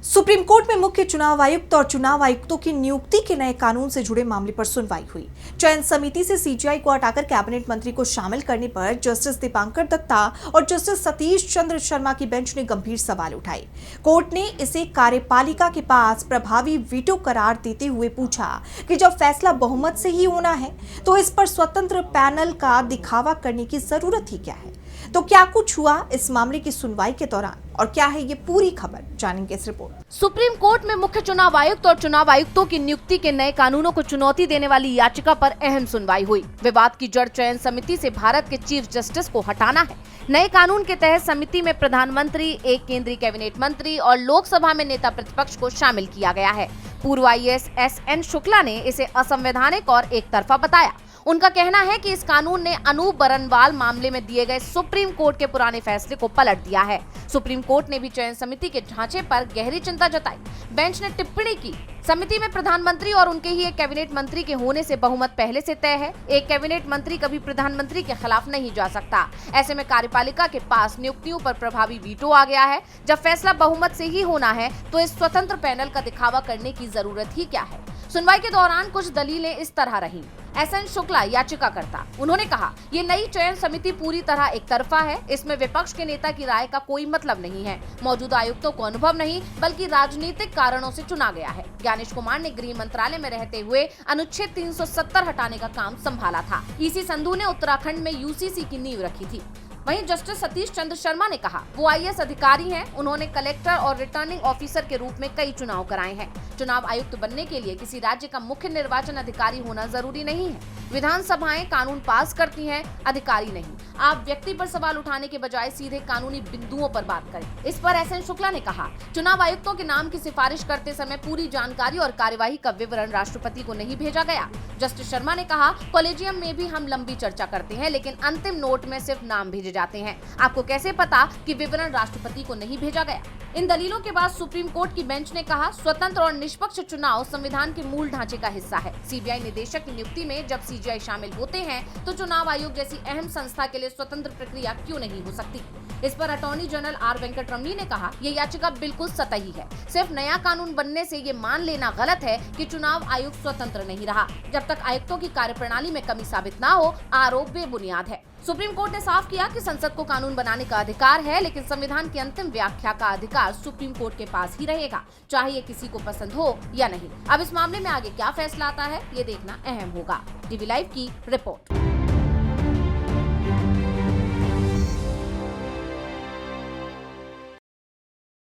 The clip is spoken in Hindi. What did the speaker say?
सुप्रीम कोर्ट में मुख्य चुनाव आयुक्त और चुनाव आयुक्तों की नियुक्ति के नए कानून से जुड़े मामले पर सुनवाई हुई। चयन समिति से सीजीआई को हटाकर कैबिनेट मंत्री को शामिल करने पर जस्टिस दीपांकर दत्ता और जस्टिस सतीश चंद्र शर्मा की बेंच ने गंभीर सवाल उठाए। कोर्ट ने इसे कार्यपालिका के पास प्रभावी वीटो करार देते हुए पूछा कि जब फैसला बहुमत से ही होना है तो इस पर स्वतंत्र पैनल का दिखावा करने की जरूरत ही क्या है। तो क्या कुछ हुआ इस मामले की सुनवाई के दौरान और क्या है ये पूरी खबर, जानेंगे इस रिपोर्ट। सुप्रीम कोर्ट में मुख्य चुनाव आयुक्त और चुनाव आयुक्तों की नियुक्ति के नए कानूनों को चुनौती देने वाली याचिका पर अहम सुनवाई हुई। विवाद की जड़ चयन समिति से भारत के चीफ जस्टिस को हटाना है। नए कानून के तहत समिति में प्रधानमंत्री, एक केंद्रीय कैबिनेट मंत्री और लोकसभा में नेता प्रतिपक्ष को शामिल किया गया है। पूर्व आईएएस एसएन शुक्ला ने इसे असंवैधानिक और एक तरफा बताया। उनका कहना है कि इस कानून ने अनूप बरनवाल मामले में दिए गए सुप्रीम कोर्ट के पुराने फैसले को पलट दिया है। सुप्रीम कोर्ट ने भी चयन समिति के ढांचे पर गहरी चिंता जताई। बेंच ने टिप्पणी की, समिति में प्रधानमंत्री और उनके ही एक कैबिनेट मंत्री के होने से बहुमत पहले से तय है। एक कैबिनेट मंत्री कभी प्रधानमंत्री के खिलाफ नहीं जा सकता। ऐसे में कार्यपालिका के पास नियुक्तियों पर प्रभावी वीटो आ गया है। जब फैसला बहुमत से ही होना है तो इस स्वतंत्र पैनल का दिखावा करने की जरूरत ही क्या है। सुनवाई के दौरान कुछ दलीलें इस तरह रहीं। एसएन शुक्ला याचिकाकर्ता, उन्होंने कहा, ये नई चयन समिति पूरी तरह एक तरफा है। इसमें विपक्ष के नेता की राय का कोई मतलब नहीं है। मौजूदा आयुक्तों को अनुभव नहीं बल्कि राजनीतिक कारणों से चुना गया है। ज्ञानेश कुमार ने गृह मंत्रालय में रहते हुए अनुच्छेद 370 हटाने का काम संभाला था। ईसी संधू ने उत्तराखंड में यूसीसी की नींव रखी थी। वहीं जस्टिस सतीश चंद्र शर्मा ने कहा, वो आईएएस अधिकारी हैं। उन्होंने कलेक्टर और रिटर्निंग ऑफिसर के रूप में कई चुनाव कराए हैं। चुनाव आयुक्त बनने के लिए किसी राज्य का मुख्य निर्वाचन अधिकारी होना जरूरी नहीं है। विधानसभाएं कानून पास करती हैं, अधिकारी नहीं। आप व्यक्ति पर सवाल उठाने के बजाय सीधे कानूनी बिंदुओं पर बात करें। इस पर एसएन शुक्ला ने कहा, चुनाव आयुक्तों के नाम की सिफारिश करते समय पूरी जानकारी और कार्यवाही का विवरण राष्ट्रपति को नहीं भेजा गया। जस्टिस शर्मा ने कहा, कॉलेजियम में भी हम लंबी चर्चा करते हैं लेकिन अंतिम नोट में सिर्फ नाम भेजे जाते हैं। आपको कैसे पता कि विवरण राष्ट्रपति को नहीं भेजा गया। इन दलीलों के बाद सुप्रीम कोर्ट की बेंच ने कहा, स्वतंत्र और निष्पक्ष चुनाव संविधान के मूल ढांचे का हिस्सा है। सीबीआई निदेशक की नियुक्ति में जब सीजीआई शामिल होते हैं तो चुनाव आयोग जैसी अहम संस्था के लिए स्वतंत्र प्रक्रिया क्यों नहीं हो सकती। इस पर अटॉर्नी जनरल आर वेंकटरमणी ने कहा, ये याचिका बिल्कुल सतही है। सिर्फ नया कानून बनने से ये मान लेना गलत है कि चुनाव आयोग स्वतंत्र नहीं रहा। जब तक आयुक्तों की कार्यप्रणाली में कमी साबित न हो, आरोप बेबुनियाद है। सुप्रीम कोर्ट ने साफ किया कि संसद को कानून बनाने का अधिकार है, लेकिन संविधान की अंतिम व्याख्या का अधिकार सुप्रीम कोर्ट के पास ही रहेगा, चाहे ये किसी को पसंद हो या नहीं। अब इस मामले में आगे क्या फैसला आता है, ये देखना अहम होगा। टीवी लाइव की रिपोर्ट।